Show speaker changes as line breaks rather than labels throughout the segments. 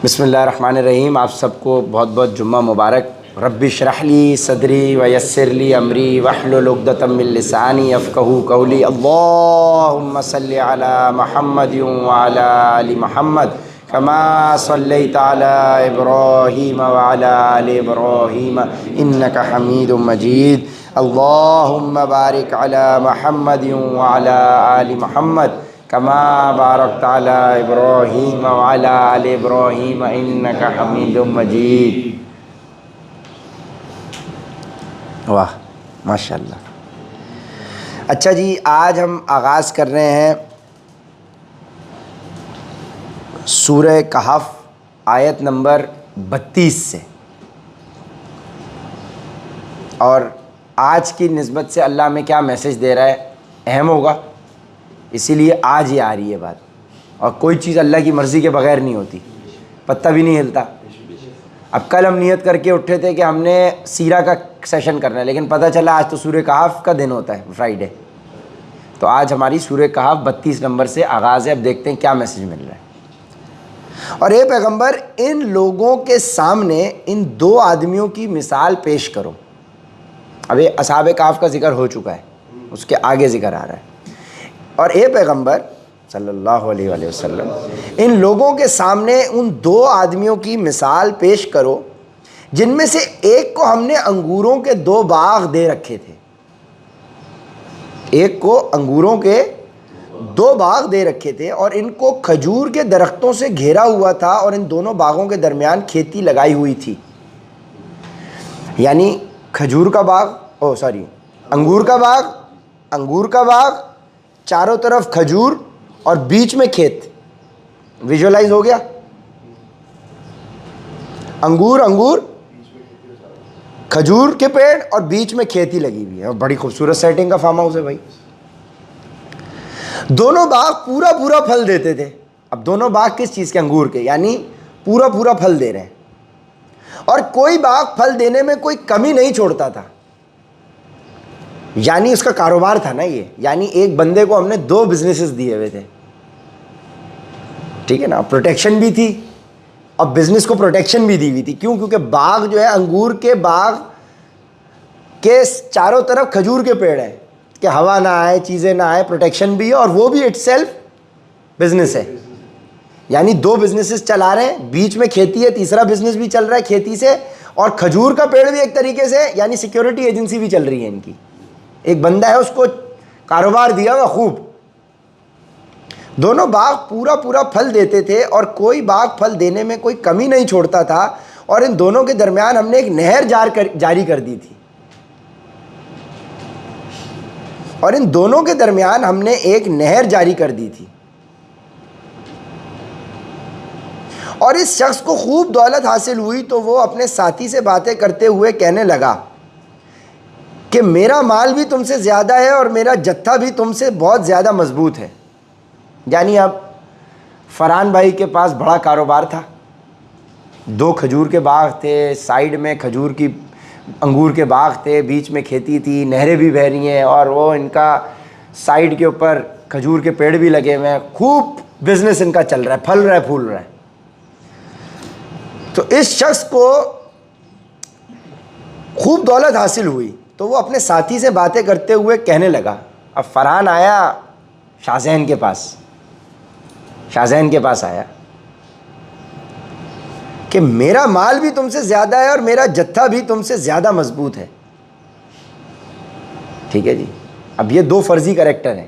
بسم اللہ الرحمن الرحیم. آپ سب کو بہت بہت جمعہ مبارک. رب اشرح لی صدری ویسر لی امری واحلل عقدۃ من لسانی یفقہوا قولی. اللہم صلی علی محمد وعلی آل محمد کما صلیت علی ابراہیم وعلی آل ابراہیم انک حمید مجید. اللہم بارک علی محمد وعلی آل محمد کما بارکت علی ابراہیم وعلی آل ابراہیم انک حمید مجید. واہ ماشاء اللہ. اچھا جی، آج ہم آغاز کر رہے ہیں سورہ کہف آیت نمبر 32 سے، اور آج کی نسبت سے اللہ ہمیں کیا میسج دے رہا ہے اہم ہوگا، اسی لیے آج ہی آ رہی ہے بات. اور کوئی چیز اللہ کی مرضی کے بغیر نہیں ہوتی، پتہ بھی نہیں ہلتا. اب کل ہم نیت کر کے اٹھے تھے کہ ہم نے سیرہ کا سیشن کرنا ہے، لیکن پتہ چلا آج تو سورہ کہف کا دن ہوتا ہے، فرائیڈے. تو آج ہماری سورہ کہف 32 نمبر سے آغاز ہے. اب دیکھتے ہیں کیا میسج مل رہا ہے. اور اے پیغمبر، ان لوگوں کے سامنے ان دو آدمیوں کی مثال پیش کرو. اب یہ اصحاب کہف کا ذکر ہو چکا ہے، اس کے آگے ذکر آ رہا ہے. اور اے پیغمبر صلی اللہ علیہ وآلہ وسلم، ان لوگوں کے سامنے ان دو آدمیوں کی مثال پیش کرو جن میں سے ایک کو ہم نے انگوروں کے 2 باغ دے رکھے تھے. ایک کو انگوروں کے 2 باغ دے رکھے تھے اور ان کو کھجور کے درختوں سے گھیرا ہوا تھا، اور ان دونوں باغوں کے درمیان کھیتی لگائی ہوئی تھی. یعنی کھجور کا باغ، انگور کا باغ، چاروں طرف کھجور اور بیچ میں کھیت. ویژولائز ہو گیا؟ انگور کھجور کے پیڑ اور بیچ میں کھیتی لگی ہوئی ہے، اور بڑی خوبصورت سیٹنگ کا فارم ہاؤس ہے بھائی. دونوں باغ پورا پھل دیتے تھے. اب دونوں باغ کس چیز کے؟ انگور کے، یعنی پورا پھل دے رہے ہیں. اور کوئی باغ پھل دینے میں کوئی کمی نہیں چھوڑتا تھا. یعنی اس کا کاروبار تھا نا یہ. یعنی ایک بندے کو ہم نے 2 بزنسز دیے ہوئے تھے، ٹھیک ہے نا. پروٹیکشن بھی تھی اور بزنس کو پروٹیکشن بھی دی ہوئی تھی. کیوں؟ کیونکہ باغ جو ہے، انگور کے باغ کے چاروں طرف کھجور کے پیڑ ہیں کہ ہوا نہ آئے، چیزیں نہ آئے، پروٹیکشن بھی ہے، اور وہ بھی اٹ سیلف بزنس ہے. یعنی 2 بزنسز چلا رہے ہیں، بیچ میں کھیتی ہے، تیسرا بزنس بھی چل رہا ہے کھیتی سے، اور کھجور کا پیڑ بھی ایک طریقے سے، یعنی سیکیورٹی ایجنسی بھی چل رہی ہے ان کی. ایک بندہ ہے، اس کو کاروبار دیا ہوا خوب. دونوں باغ پورا پھل دیتے تھے اور کوئی باغ پھل دینے میں کوئی کمی نہیں چھوڑتا تھا. اور ان دونوں کے درمیان ہم نے ایک نہر جاری کر دی تھی. اور اس شخص کو خوب دولت حاصل ہوئی تو وہ اپنے ساتھی سے باتیں کرتے ہوئے کہنے لگا کہ میرا مال بھی تم سے زیادہ ہے اور میرا جتھا بھی تم سے بہت زیادہ مضبوط ہے. یعنی اب فرحان بھائی کے پاس بڑا کاروبار تھا. 2 کھجور کے باغ تھے، سائیڈ میں انگور کے باغ تھے، بیچ میں کھیتی تھی، نہریں بھی بہہ رہی ہیں، اور وہ ان کا سائیڈ کے اوپر کھجور کے پیڑ بھی لگے ہوئے ہیں. خوب بزنس ان کا چل رہا ہے، پھل رہا ہے، پھول رہا ہے. تو اس شخص کو خوب دولت حاصل ہوئی تو وہ اپنے ساتھی سے باتیں کرتے ہوئے کہنے لگا. اب فرحان آیا شاہزین کے پاس آیا کہ میرا مال بھی تم سے زیادہ ہے اور میرا جتھا بھی تم سے زیادہ مضبوط ہے. ٹھیک ہے جی. اب یہ 2 فرضی کریکٹر ہیں.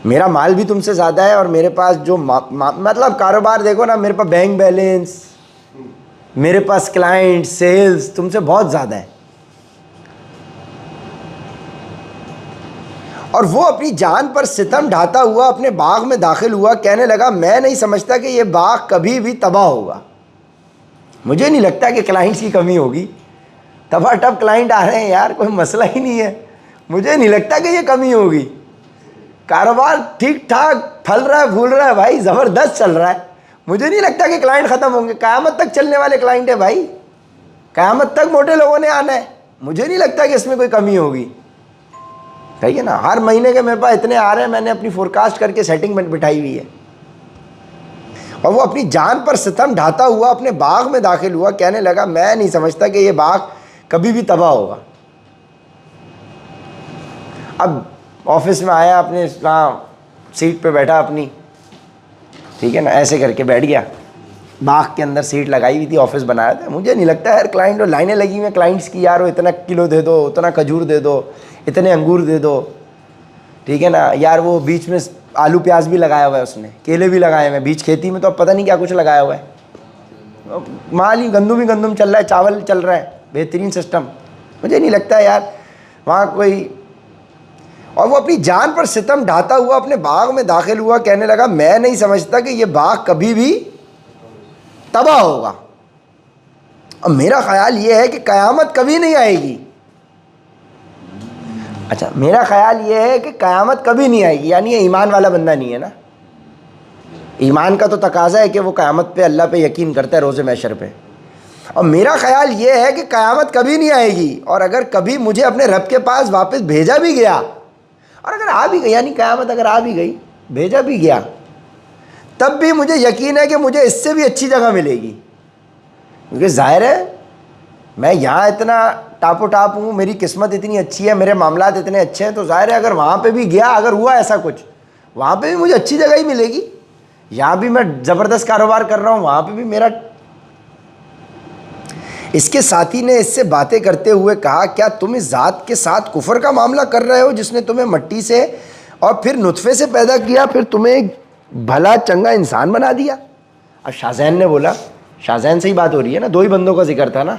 میرا مال بھی تم سے زیادہ ہے اور میرے پاس جو مطلب کاروبار دیکھو نا، میرے پاس بینک بیلنس، میرے پاس کلائنٹ، سیلز تم سے بہت زیادہ ہے. اور وہ اپنی جان پر ستم ڈھاتا ہوا اپنے باغ میں داخل ہوا. کہنے لگا میں نہیں سمجھتا کہ یہ باغ کبھی بھی تباہ ہوگا. مجھے نہیں لگتا کہ کلائنٹس کی کمی ہوگی. ٹپ کلائنٹ آ رہے ہیں یار، کوئی مسئلہ ہی نہیں ہے. مجھے نہیں لگتا کہ یہ کمی ہوگی. کاروبار ٹھیک ٹھاک پھل رہا ہے، پھول رہا ہے بھائی، زبردست چل رہا ہے. مجھے نہیں لگتا کہ کلائنٹ ختم ہوں گے. قیامت تک چلنے والے کلائنٹ ہیں بھائی، قیامت تک موٹے لوگوں نے آنا ہے. مجھے نہیں لگتا کہ اس میں کوئی کمی ہوگی. ٹھیک ہے نا. ہر مہینے کے میرے پاس اتنے آ رہے ہیں، میں نے اپنی فورکاسٹ کر کے سیٹنگ بٹھائی ہوئی ہے. اور وہ اپنی جان پر ستم ڈھاتا ہوا اپنے باغ میں داخل ہوا، کہنے لگا میں نہیں سمجھتا کہ یہ باغ کبھی بھی تباہ ہوگا۔ اب آفس میں آیا، اپنے سیٹ پہ بیٹھا اپنی، ٹھیک ہے نا، ایسے کر کے بیٹھ گیا، باغ کے اندر سیٹ لگائی ہوئی تھی، آفس بنایا تھا۔ مجھے نہیں لگتا یار کلائنٹ لائنیں لگی ہوئی ہیں کلائنٹس کی، یار وہ اتنا کلو دے دو، اتنا کھجور دے دو، اتنے انگور دے دو، ٹھیک ہے نا یار۔ وہ بیچ میں آلو پیاز بھی لگایا ہوا ہے اس نے، کیلے بھی لگائے ہوئے ہیں بیچ کھیتی میں، تو اب پتہ نہیں کیا کچھ لگایا ہوا ہے، مال ہی گندم ہی گندم چل رہا ہے، چاول چل رہا ہے، بہترین سسٹم۔ مجھے نہیں لگتا یار وہاں کوئی، اور وہ اپنی جان پر ستم ڈھاتا ہوا اپنے باغ میں داخل ہوا، کہنے لگا میں نہیں سمجھتا کہ یہ باغ کبھی بھی تباہ ہوگا، اور میرا خیال یہ ہے کہ قیامت کبھی نہیں آئے گی۔ اچھا، میرا خیال یہ ہے کہ قیامت کبھی نہیں آئے گی، یعنی یہ ایمان والا بندہ نہیں ہے نا۔ ایمان کا تو تقاضا ہے کہ وہ قیامت پہ، اللہ پہ یقین کرتا ہے، روز محشر پہ۔ اور میرا خیال یہ ہے کہ قیامت کبھی نہیں آئے گی، اور اگر کبھی مجھے اپنے رب کے پاس واپس بھیجا بھی گیا، اور اگر آ بھی گئی، یعنی قیامت اگر آ بھی گئی، بھیجا بھی گیا، تب بھی مجھے یقین ہے کہ مجھے اس سے بھی اچھی جگہ ملے گی، کیونکہ ظاہر ہے میں یہاں اتنا ٹاپ و ٹاپ ہوں، میری قسمت اتنی اچھی ہے، میرے معاملات اتنے اچھے ہیں، تو ظاہر ہے اگر وہاں پہ بھی گیا، اگر ہوا ایسا کچھ، وہاں پہ بھی مجھے اچھی جگہ ہی ملے گی۔ یہاں بھی میں زبردست کاروبار کر رہا ہوں، وہاں پہ بھی میرا۔ اس کے ساتھی نے اس سے باتیں کرتے ہوئے کہا کیا تم اس ذات کے ساتھ کفر کا معاملہ کر رہے ہو جس نے تمہیں مٹی سے اور پھر نطفے سے پیدا کیا، پھر تمہیں ایک بھلا چنگا انسان بنا دیا؟ اب شاہ نے بولا، شاہ سے ہی بات ہو رہی ہے نا، دو ہی بندوں کا ذکر تھا نا،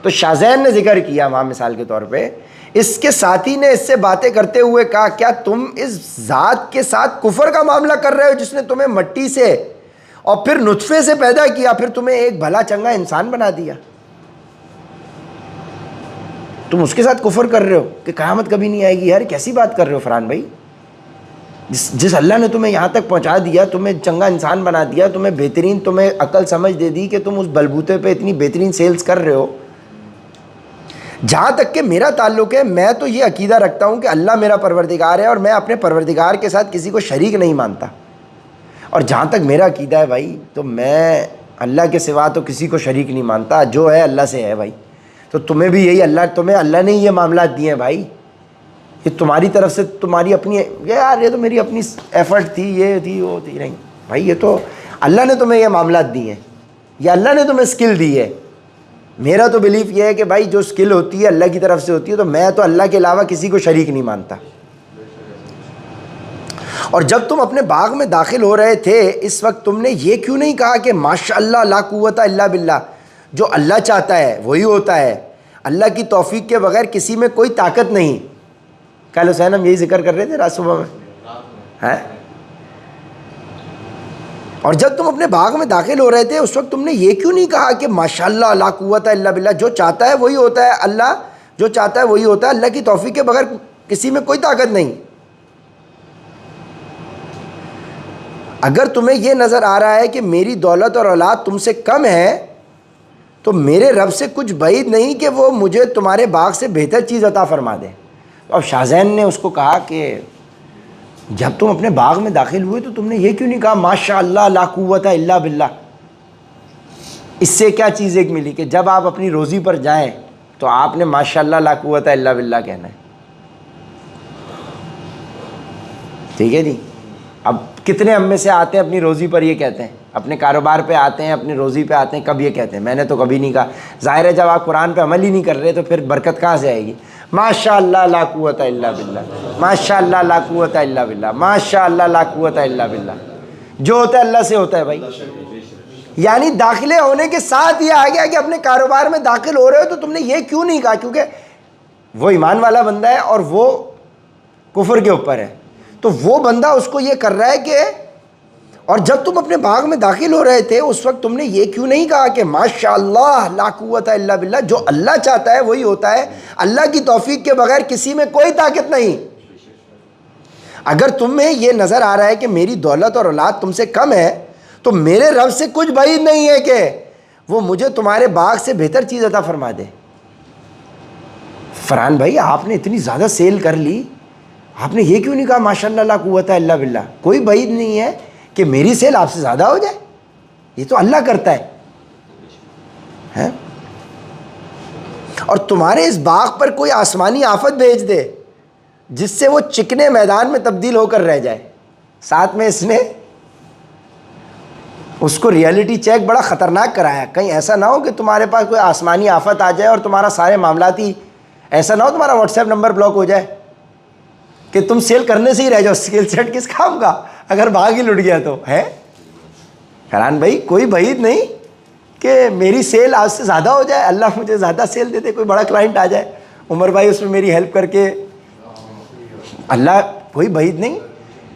تو شاہ نے ذکر کیا وہاں مثال کے طور پہ، اس کے ساتھی نے اس سے باتیں کرتے ہوئے کہا کیا تم اس ذات کے ساتھ کفر کا معاملہ کر رہے ہو جس نے تمہیں مٹی سے اور پھر نطفے سے پیدا کیا، پھر تمہیں ایک بھلا چنگا انسان بنا دیا؟ تم اس کے ساتھ کفر کر رہے ہو کہ قیامت کبھی نہیں آئے گی؟ یار کیسی بات کر رہے ہو فرحان بھائی؟ جس اللہ نے تمہیں یہاں تک پہنچا دیا، تمہیں چنگا انسان بنا دیا، تمہیں بہترین، تمہیں عقل سمجھ دے دی کہ تم اس بلبوتے پہ اتنی بہترین سیلز کر رہے ہو۔ جہاں تک کہ میرا تعلق ہے، میں تو یہ عقیدہ رکھتا ہوں کہ اللہ میرا پروردگار ہے، اور میں اپنے پروردگار کے ساتھ کسی کو شریک نہیں مانتا، اور جہاں تک میرا عقیدہ ہے بھائی، تو میں اللہ کے سوا تو کسی کو شریک نہیں مانتا، جو ہے اللہ سے ہے بھائی۔ تو تمہیں بھی یہی تمہیں اللہ نے یہ معاملات دیے ہیں بھائی، یہ تمہاری طرف سے تمہاری اپنی، یار یہ تو میری اپنی ایفرٹ تھی، یہ تھی وہ تھی، نہیں بھائی، یہ تو اللہ نے تمہیں یہ معاملات دیے ہیں، یہ اللہ نے تمہیں اسکل دی ہے۔ میرا تو بلیف یہ ہے کہ بھائی جو اسکل ہوتی ہے اللہ کی طرف سے ہوتی ہے، تو میں تو اللہ کے علاوہ کسی کو شریک نہیں مانتا۔ اور جب تم اپنے باغ میں داخل ہو رہے تھے، اس وقت تم نے یہ کیوں نہیں کہا کہ ماشاء اللہ لا قوت الا باللہ، جو اللہ چاہتا ہے وہی ہوتا ہے، اللہ کی توفیق کے بغیر کسی میں کوئی طاقت نہیں۔ کل حسین ہم یہی ذکر کر رہے تھے رات صبح میں، اور جب تم اپنے باغ میں داخل ہو رہے تھے اس وقت تم نے یہ کیوں نہیں کہا کہ ماشاء اللہ لا قوت الا باللہ، جو چاہتا ہے وہی ہوتا ہے، اللہ جو چاہتا ہے وہی ہوتا ہے، اللہ کی توفیق کے بغیر کسی میں کوئی طاقت نہیں۔ اگر تمہیں یہ نظر آ رہا ہے کہ میری دولت اور اولاد تم سے کم ہے، تو میرے رب سے کچھ بعید نہیں کہ وہ مجھے تمہارے باغ سے بہتر چیز عطا فرما دے۔ اب شاہزین نے اس کو کہا کہ جب تم اپنے باغ میں داخل ہوئے تو تم نے یہ کیوں نہیں کہا ماشاء اللہ لا قوت الا باللہ؟ اس سے کیا چیز ایک ملی کہ جب آپ اپنی روزی پر جائیں تو آپ نے ماشاء اللہ لا قوت الا باللہ کہنا ہے، ٹھیک ہے جی۔ اب کتنے ہم میں سے آتے ہیں اپنی روزی پر یہ کہتے ہیں، اپنے کاروبار پہ آتے ہیں، اپنی روزی پہ آتے ہیں، کب یہ کہتے ہیں؟ میں نے تو کبھی نہیں کہا۔ ظاہر ہے جب آپ قرآن پہ عمل ہی نہیں کر رہے تو پھر برکت کہاں سے آئے گی؟ ماشاء اللہ لا قوت الا باللہ، ماشاء اللہ لا قوت الا باللہ، ماشاء اللہ لا قوت الا باللہ۔ جو ہوتا ہے اللہ سے ہوتا ہے بھائی۔ یعنی داخلے ہونے کے ساتھ یہ آ گیا کہ اپنے کاروبار میں داخل ہو رہے ہو تو تم نے یہ کیوں نہیں کہا؟ کیونکہ وہ ایمان والا بندہ ہے اور وہ کفر کے اوپر ہے، تو وہ بندہ اس کو یہ کر رہا ہے کہ، اور جب تم اپنے باغ میں داخل ہو رہے تھے اس وقت تم نے یہ کیوں نہیں کہا کہ ماشاء اللہ لا قوت الا باللہ، جو اللہ چاہتا ہے وہی ہوتا ہے، اللہ کی توفیق کے بغیر کسی میں کوئی طاقت نہیں۔ اگر تمہیں یہ نظر آ رہا ہے کہ میری دولت اور اولاد تم سے کم ہے، تو میرے رب سے کچھ بعید نہیں ہے کہ وہ مجھے تمہارے باغ سے بہتر چیز عطا فرما دے۔ فرحان بھائی آپ نے اتنی زیادہ سیل کر لی، آپ نے یہ کیوں نہیں کہا ماشاء اللہ لا قوت الا باللہ؟ کوئی بعید نہیں ہے کہ میری سیل آپ سے زیادہ ہو جائے، یہ تو اللہ کرتا ہے. اور تمہارے اس باغ پر کوئی آسمانی آفت بھیج دے جس سے وہ چکنے میدان میں تبدیل ہو کر رہ جائے. ساتھ میں اس نے اس کو ریئلٹی چیک بڑا خطرناک کرایا. کہیں ایسا نہ ہو کہ تمہارے پاس کوئی آسمانی آفت آ جائے اور تمہارا سارے معاملات ہی ایسا نہ ہو تمہارا واٹس ایپ نمبر بلاک ہو جائے کہ تم سیل کرنے سے ہی رہ جاؤ. سیل سیٹ کس کام کا اگر باغ ہی لٹ گیا تو ہے. فرحان بھائی کوئی بعید نہیں کہ میری سیل آج سے زیادہ ہو جائے, اللہ مجھے زیادہ سیل دے دے, کوئی بڑا کلائنٹ آ جائے, عمر بھائی اس میں میری ہیلپ کر کے, اللہ کوئی بعید نہیں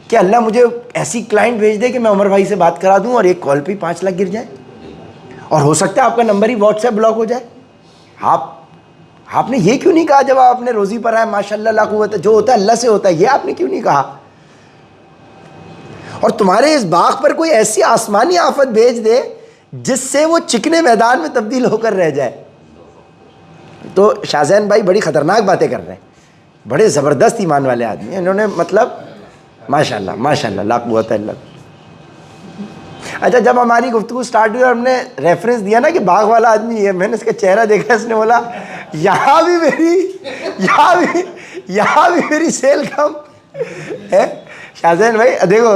کہ اللہ مجھے ایسی کلائنٹ بھیج دے کہ میں عمر بھائی سے بات کرا دوں اور ایک کال پہ 5 لاکھ گر جائے. اور ہو سکتا ہے آپ کا نمبر ہی واٹس ایپ بلاک ہو جائے. آپ نے یہ کیوں نہیں کہا جب آپ اپنے روزی پر آئے ماشاء اللہ لا قوت, جو ہوتا ہے اللہ سے ہوتا ہے, یہ آپ نے کیوں نہیں کہا؟ اور تمہارے اس باغ پر کوئی ایسی آسمانی آفت بھیج دے جس سے وہ چکنے میدان میں تبدیل ہو کر رہ جائے. تو شاہ زین بھائی بڑی خطرناک باتیں کر رہے ہیں, بڑے زبردست ایمان والے آدمی ہیں. انہوں نے مطلب ماشاء اللہ لا قوت الا باللہ. اچھا جب ہماری گفتگو سٹارٹ ہوئی اور ہم نے ریفرنس دیا نا کہ باغ والا آدمی ہے, میں نے اس کا چہرہ دیکھا, اس نے بولا یہاں بھی میری سیل کم ہے. شاہ زین بھائی دیکھو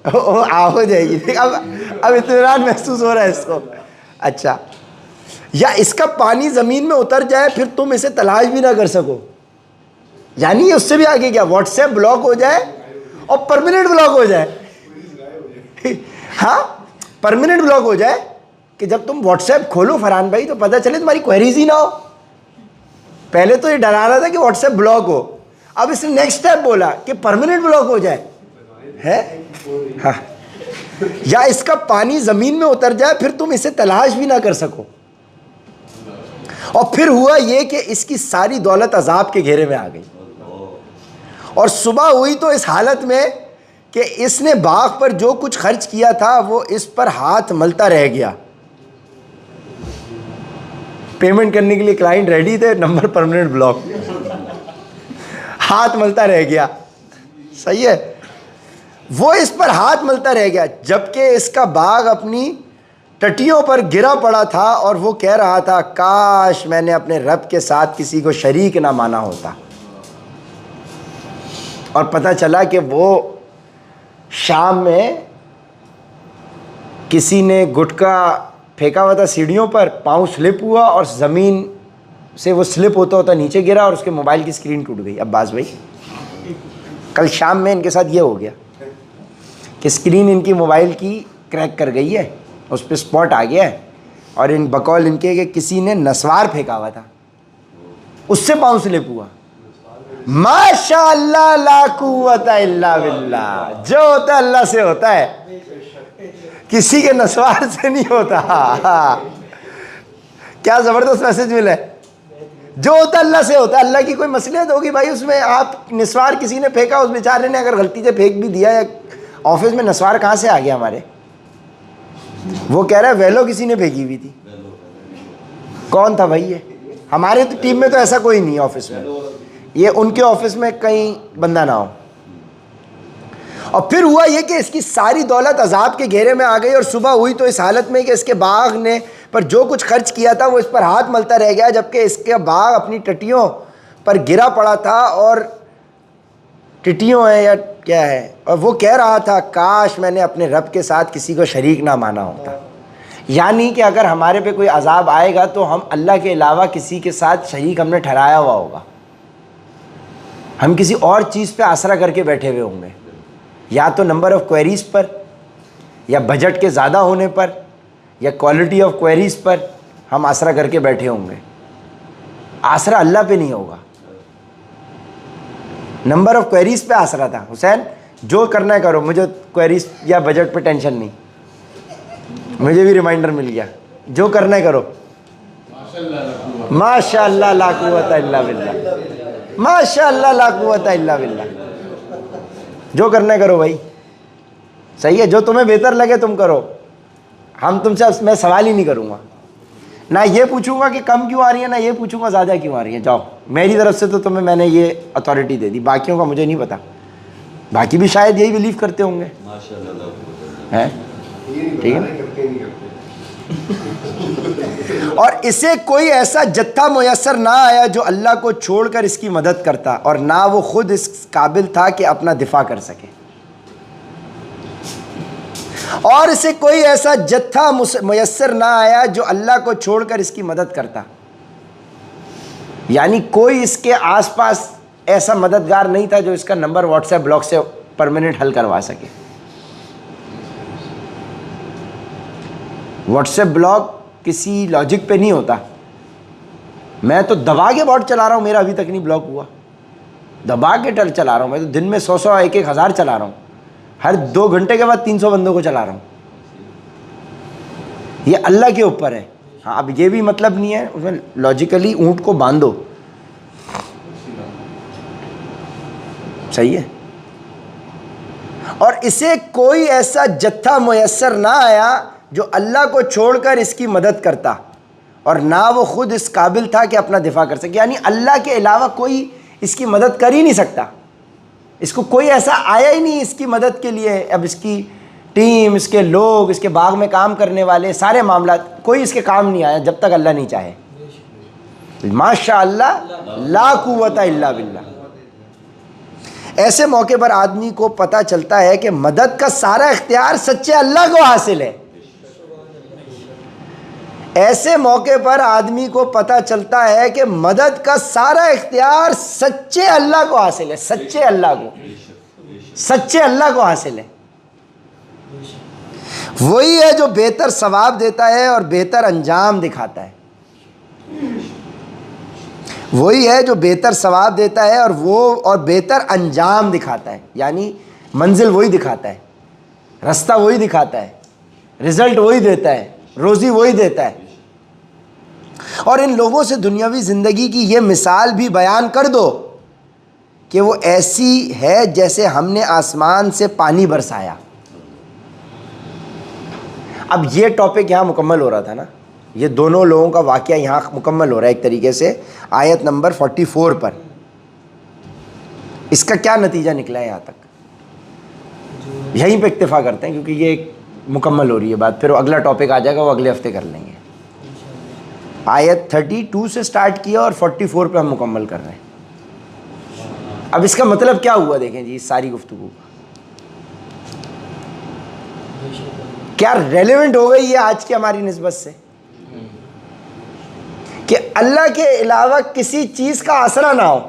ہو جائے گی, اب اطمینان محسوس ہو رہا ہے اس کو. اچھا, یا اس کا پانی زمین میں اتر جائے پھر تم اسے تلاش بھی نہ کر سکو. یعنی اس سے بھی آگے کیا, واٹس ایپ بلاک ہو جائے اور پرماننٹ بلاک ہو جائے. ہاں پرماننٹ بلاک ہو جائے کہ جب تم واٹس ایپ کھولو فرحان بھائی تو پتہ چلے تمہاری کوئریز ہی نہ ہو. پہلے تو یہ ڈرا رہا تھا کہ واٹس ایپ بلاک ہو, اب اس نے نیکسٹ اسٹیپ بولا کہ پرماننٹ بلاک ہو جائے ہے. ہاں, یا اس کا پانی زمین میں اتر جائے پھر تم اسے تلاش بھی نہ کر سکو. اور پھر ہوا یہ کہ اس کی ساری دولت عذاب کے گھیرے میں آ گئی, اور صبح ہوئی تو اس حالت میں کہ اس نے باغ پر جو کچھ خرچ کیا تھا وہ اس پر ہاتھ ملتا رہ گیا. پیمنٹ کرنے کے لیے کلائنٹ ریڈی تھے, نمبر پرماننٹ بلاک, ہاتھ ملتا رہ گیا. صحیح ہے, وہ اس پر ہاتھ ملتا رہ گیا جبکہ اس کا باغ اپنی ٹٹیوں پر گرا پڑا تھا اور وہ کہہ رہا تھا کاش میں نے اپنے رب کے ساتھ کسی کو شریک نہ مانا ہوتا. اور پتہ چلا کہ وہ شام میں کسی نے گٹکا پھینکا ہوا تھا سیڑھیوں پر, پاؤں سلپ ہوا اور زمین سے وہ سلپ ہوتا ہوتا نیچے گرا اور اس کے موبائل کی اسکرین ٹوٹ گئی. عباس بھائی کل شام میں ان کے ساتھ یہ ہو گیا کہ اسکرین ان کی موبائل کی کریک کر گئی ہے, اس پہ اسپاٹ آ گیا ہے, اور ان بقول ان کے کہ کسی نے نسوار پھینکا ہوا تھا اس سے پاؤں سلپ ہوا. ماشاء اللہ لا قوت الا باللہ, جو ہوتا ہے اللہ سے ہوتا ہے, کسی کے نسوار سے نہیں ہوتا. کیا زبردست میسج ملا ہے, جو ہوتا ہے اللہ سے ہوتا ہے. اللہ کی کوئی مصلحت ہوگی بھائی اس میں, آپ نسوار کسی نے پھینکا, اس بیچارے نے اگر غلطی سے پھینک بھی دیا, یا آفس میں نسوار کہاں سے آ گیا ہمارے, وہ کہہ رہا ہے ویلو کسی نے پھینکی ہوئی تھی. کون تھا بھائی یہ؟ ہمارے ٹیم میں تو ایسا کوئی نہیں آفس میں, یہ ان کے آفس میں کہیں بندہ نہ ہو. اور پھر ہوا یہ کہ اس کی ساری دولت عذاب کے گھیرے میں آ گئی, اور صبح ہوئی تو اس حالت میں کہ اس کے باغ نے پر جو کچھ خرچ کیا تھا وہ اس پر ہاتھ ملتا رہ گیا جبکہ اس کے باغ اپنی ٹٹیوں پر گرا پڑا تھا, اور ٹٹیوں ہے یا کیا ہے, اور وہ کہہ رہا تھا کاش میں نے اپنے رب کے ساتھ کسی کو شریک نہ مانا ہوتا. یعنی کہ اگر ہمارے پہ کوئی عذاب آئے گا تو ہم اللہ کے علاوہ کسی کے ساتھ شریک ہم نے ٹھہرایا ہوا ہوگا, ہم کسی اور چیز پہ آسرا کر کے بیٹھے ہوئے ہوں گے, یا تو نمبر آف کوئریز پر, یا بجٹ کے زیادہ ہونے پر, یا کوالٹی آف کوئریز پر ہم آسرا کر کے بیٹھے ہوں گے. آسرا اللہ پہ نہیں ہوگا, نمبر آف کوئریز پہ آسرا تھا. حسین جو کرنا ہے کرو, مجھے کوئریز یا بجٹ پہ ٹینشن نہیں, مجھے بھی ریمائنڈر مل گیا, جو کرنا ہے کرو. ماشاء اللہ لا قوت الا باللہ, ماشاء اللہ لا قوت الا باللہ, جو کرنا ہے کرو بھائی. صحیح ہے, جو تمہیں بہتر لگے تم کرو, ہم تم سے میں سوال ہی نہیں کروں گا, نہ یہ پوچھوں گا کہ کم کیوں آ رہی ہے, نہ یہ پوچھوں گا زیادہ کیوں آ رہی ہیں. جاؤ, میری طرف سے تو تمہیں میں نے یہ اتھارٹی دے دی, باقیوں کا مجھے نہیں پتا, باقی بھی شاید یہی بلیو کرتے ہوں گے. ٹھیک ہے. اور اسے کوئی ایسا جتھا میسر نہ آیا جو اللہ کو چھوڑ کر اس کی مدد کرتا، اور نہ وہ خود اس قابل تھا کہ اپنا دفاع کر سکے. اور اسے کوئی ایسا جتھا میسر نہ آیا جو اللہ کو چھوڑ کر اس کی مدد کرتا، یعنی کوئی اس کے آس پاس ایسا مددگار نہیں تھا جو اس کا نمبر واٹس ایپ بلاک سے پرماننٹ حل کروا سکے. واٹس ایپ بلاک کسی لاجک پہ نہیں ہوتا. میں تو دبا کے باٹ چلا رہا ہوں، میرا ابھی تک نہیں بلاک ہوا. دبا کے چلا رہا ہوں، میں تو دن میں 100 ایک ہزار چلا رہا ہوں، ہر 2 گھنٹے کے بعد 300 بندوں کو چلا رہا ہوں. یہ اللہ کے اوپر ہے. ہاں اب یہ بھی مطلب نہیں ہے اس میں لاجیکلی اونٹ کو باندھو، صحیح ہے. اور اسے کوئی ایسا جتھا میسر نہ آیا جو اللہ کو چھوڑ کر اس کی مدد کرتا، اور نہ وہ خود اس قابل تھا کہ اپنا دفاع کر سکے. یعنی اللہ کے علاوہ کوئی اس کی مدد کر ہی نہیں سکتا. اس کو کوئی ایسا آیا ہی نہیں اس کی مدد کے لیے. اب اس کی ٹیم، اس کے لوگ، اس کے باغ میں کام کرنے والے، سارے معاملات، کوئی اس کے کام نہیں آیا جب تک اللہ نہیں چاہے. ماشاء اللہ لا قوت الا باللہ. ایسے موقع پر آدمی کو پتہ چلتا ہے کہ مدد کا سارا اختیار سچے اللہ کو حاصل ہے. ایسے موقع پر آدمی کو پتہ چلتا ہے کہ مدد کا سارا اختیار سچے اللہ کو حاصل ہے. سچے اللہ کو حاصل ہے. وہی ہے جو بہتر ثواب دیتا ہے اور بہتر انجام دکھاتا ہے. وہی ہے جو بہتر ثواب دیتا ہے اور بہتر انجام دکھاتا ہے. یعنی منزل وہی دکھاتا ہے، رستہ وہی دکھاتا ہے، رزلٹ وہی دیتا ہے، روزی وہی دیتا ہے. اور ان لوگوں سے دنیاوی زندگی کی یہ مثال بھی بیان کر دو کہ وہ ایسی ہے جیسے ہم نے آسمان سے پانی برسایا. اب یہ ٹاپک یہاں مکمل ہو رہا تھا نا، یہ دونوں لوگوں کا واقعہ یہاں مکمل ہو رہا ہے ایک طریقے سے آیت نمبر 44 پر. اس کا کیا نتیجہ نکلا ہے یہاں تک؟ یہیں پہ اکتفا کرتے ہیں کیونکہ یہ مکمل ہو رہی ہے بات. پھر اگلا ٹاپک آ جائے گا، وہ اگلے ہفتے کر لیں گے. آیت 32 سے سٹارٹ کیا اور 44 پہ ہم مکمل کر رہے ہیں. اب اس کا مطلب کیا ہوا دیکھیں جی. اس ساری گفتگو کیا ریلیونٹ ہو گئی ہے آج کی ہماری نسبت سے کہ اللہ کے علاوہ کسی چیز کا آسرا نہ ہو.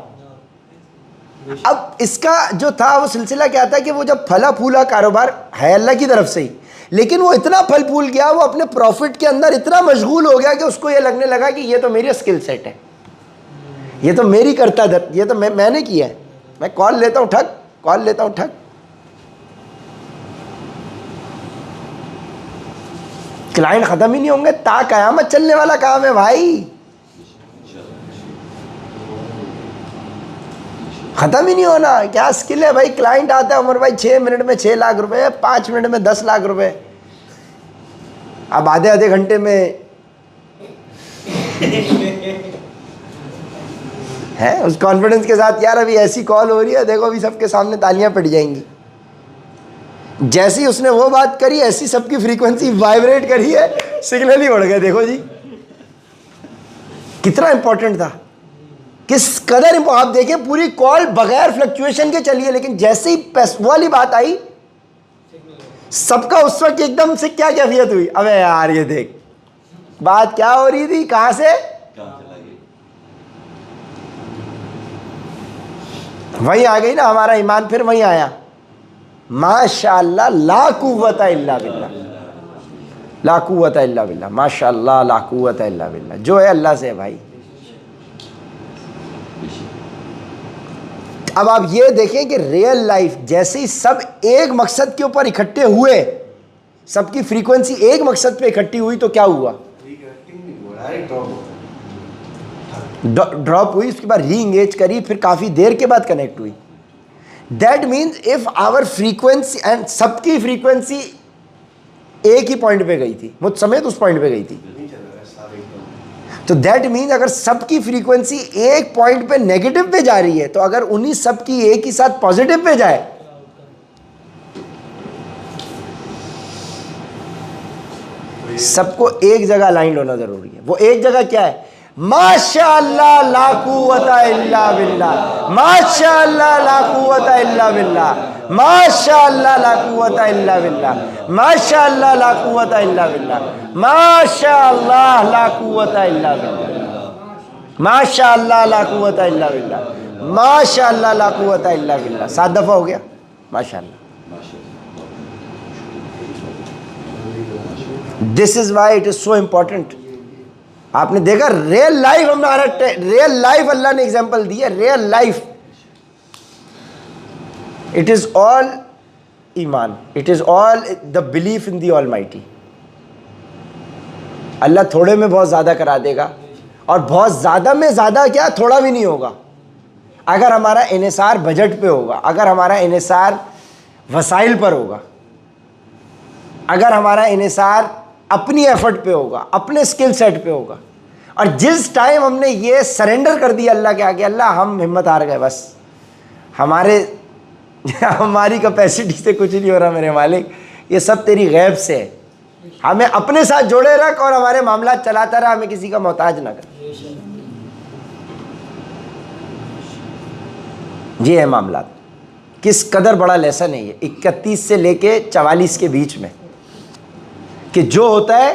اب اس کا جو تھا وہ سلسلہ کیا تھا کہ وہ جب پھلا پھولا کاروبار ہے اللہ کی طرف سے ہی، لیکن وہ اتنا پھل پھول گیا، وہ اپنے پروفٹ کے اندر اتنا مشغول ہو گیا کہ اس کو یہ لگنے لگا کہ یہ تو میری اسکل سیٹ ہے، یہ تو میری کرتا یہ تو میں نے کیا ہے. میں کال لیتا ہوں ٹھک، کال لیتا ہوں ٹھک. کلائنٹ ختم ہی نہیں ہوں گے، تا قیامت چلنے والا کام ہے بھائی. ختم ہی نہیں ہونا. کیا اسکل ہے بھائی؟ کلائنٹ آتا ہے عمر بھائی 6 منٹ میں 6 لاکھ روپے، 5 منٹ میں 10 لاکھ روپے. اب آدھے گھنٹے میں ہے اس کانفیڈنس کے ساتھ، یار ابھی ایسی کال ہو رہی ہے، دیکھو ابھی سب کے سامنے تالیاں پڑ جائیں گی. جیسی اس نے وہ بات کری ایسی سب کی فریکوینسی وائبریٹ کری ہے، سگنل ہی اڑ گئے. دیکھو جی کتنا امپورٹنٹ تھا، کس قدر آپ دیکھیں پوری کال بغیر فلکچویشن کے چلیے، لیکن جیسے ہی پیسو والی بات آئی سب کا اس وقت ایک دم سے کیا کیفیت ہوئی. ابے یار یہ دیکھ بات کیا ہو رہی تھی، کہاں سے وہیں آ گئی نا ہمارا ایمان. پھر وہیں آیا. ماشاء اللہ لا قوت الا باللہ، لا قوت الا باللہ. ماشاء اللہ لا قوت الا باللہ. جو ہے اللہ سے ہے بھائی. اب آپ یہ دیکھیں کہ ریئل لائف جیسے ہی سب ایک مقصد کے اوپر اکٹھے ہوئے، سب کی فریکوینسی ایک مقصد پہ اکٹھی ہوئی تو کیا ہوا؟ ڈراپ ہوئی. اس کے بعد ری انگیج کری، پھر کافی دیر کے بعد کنیکٹ ہوئی. That means of our frequency and سب کی فریکوینسی ایک ہی پوائنٹ پہ گئی تھی، مجھ سمیت اس پوائنٹ پہ گئی تھی، تو دیٹ مینس اگر سب کی فریکوینسی ایک پوائنٹ پہ نیگیٹو پہ جا رہی ہے، تو اگر انہی سب کی ایک ہی ساتھ پازیٹو پہ جائے سب کو ایک جگہ الائنڈ ہونا ضروری ہے. وہ ایک جگہ کیا ہے؟ ماشاء اللہ لا قوت الا باللہ، ماشاء اللہ لا قوت الا باللہ، ماشاء اللہ لا قوت الا باللہ، ماشاء اللہ لا قوت الا باللہ، ماشاء اللہ لا قوت الا باللہ، ماشاء اللہ لا قوت الا باللہ، ماشاء اللہ لا قوت الا باللہ. 7 دفعہ ہو گیا ماشاء اللہ. This is why it is so important. آپ نے دیکھا ریئل لائف ہمارا، ریئل لائف اللہ نے ایگزامپل دی ہے. Real life it is all ایمان، it is all the belief in the almighty. اللہ تھوڑے میں بہت زیادہ کرا دے گا، اور بہت زیادہ میں زیادہ کیا، تھوڑا بھی نہیں ہوگا. اگر ہمارا انحصار بجٹ پہ ہوگا، اگر ہمارا انحصار وسائل پر ہوگا، اگر ہمارا انحصار اپنی ایفرٹ پہ ہوگا، اپنے اسکل سیٹ پہ ہوگا، اور جس ٹائم ہم نے یہ سرنڈر کر دیا اللہ کے آگے، اللہ ہم ہمت ہار گئے، بس ہماری کیپیسٹی سے کچھ نہیں ہو رہا میرے مالک، یہ سب تیری غیب سے ہے، ہمیں اپنے ساتھ جوڑے رکھ اور ہمارے معاملات چلاتا رہا، ہمیں کسی کا محتاج نہ کر. یہ ہے معاملات. کس قدر بڑا لیسن ہے یہ 31 سے لے کے 44 کے بیچ میں، کہ جو ہوتا ہے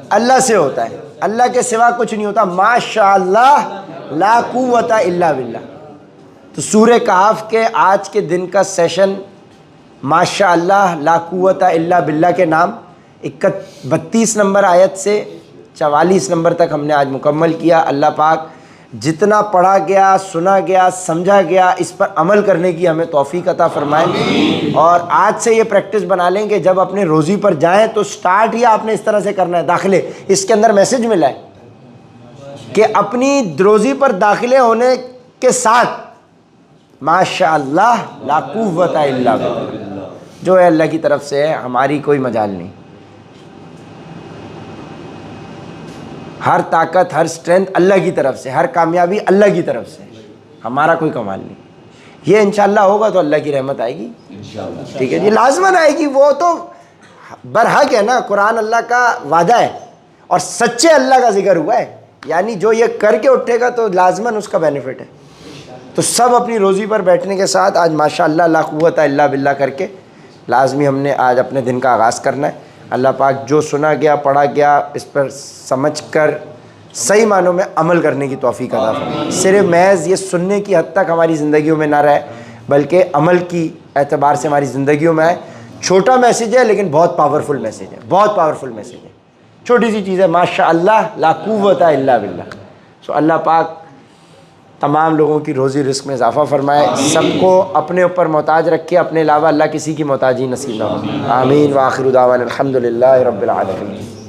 اللہ سے ہوتا ہے، اللہ کے سوا کچھ نہیں ہوتا. ماشاء اللہ لا قوت الا باللہ. تو سورہ کہف کے آج کے دن کا سیشن ماشاء اللہ لا قوت الا باللہ کے نام 32 نمبر آیت سے 44 نمبر تک ہم نے آج مکمل کیا. اللہ پاک جتنا پڑھا گیا، سنا گیا، سمجھا گیا، اس پر عمل کرنے کی ہمیں توفیق عطا فرمائے. اور آج سے یہ پریکٹس بنا لیں کہ جب اپنے روزی پر جائیں تو سٹارٹ ہی آپ نے اس طرح سے کرنا ہے. داخلے اس کے اندر میسج ملا ہے کہ اپنی روزی پر داخلے ہونے کے ساتھ ماشاء اللہ لا قوت الا باللہ، جو ہے اللہ کی طرف سے ہے، ہماری کوئی مجال نہیں. ہر طاقت، ہر اسٹرینتھ اللہ کی طرف سے، ہر کامیابی اللہ کی طرف سے، ہمارا کوئی کمال نہیں. یہ انشاءاللہ ہوگا تو اللہ کی رحمت آئے گی. ٹھیک ہے جی، لازماً آئے گی. وہ تو برحق ہے نا، قرآن اللہ کا وعدہ ہے اور سچے اللہ کا ذکر ہوا ہے، یعنی جو یہ کر کے اٹھے گا تو لازماً اس کا بینیفٹ ہے. تو سب اپنی روزی پر بیٹھنے کے ساتھ آج ماشاءاللہ لا قوت الا باللہ کر کے لازمی ہم نے آج اپنے دن کا آغاز کرنا ہے. اللہ پاک جو سنا گیا، پڑھا گیا، اس پر سمجھ کر صحیح معنوں میں عمل کرنے کی توفیق عطا فرمائے. صرف محض یہ سننے کی حد تک ہماری زندگیوں میں نہ رہے، بلکہ عمل کی اعتبار سے ہماری زندگیوں میں آئے. چھوٹا میسیج ہے لیکن بہت پاورفل میسیج ہے، بہت پاورفل میسیج ہے. چھوٹی سی چیز ہے ماشاء اللہ لا قوت الا باللہ. سو اللہ پاک تمام لوگوں کی روزی رزق میں اضافہ فرمائے، سب کو اپنے اوپر محتاج رکھے، اپنے علاوہ اللہ کسی کی محتاجی نصیب نہ ہو. آمین. وآخر دعوانا الحمدللہ رب العالمین.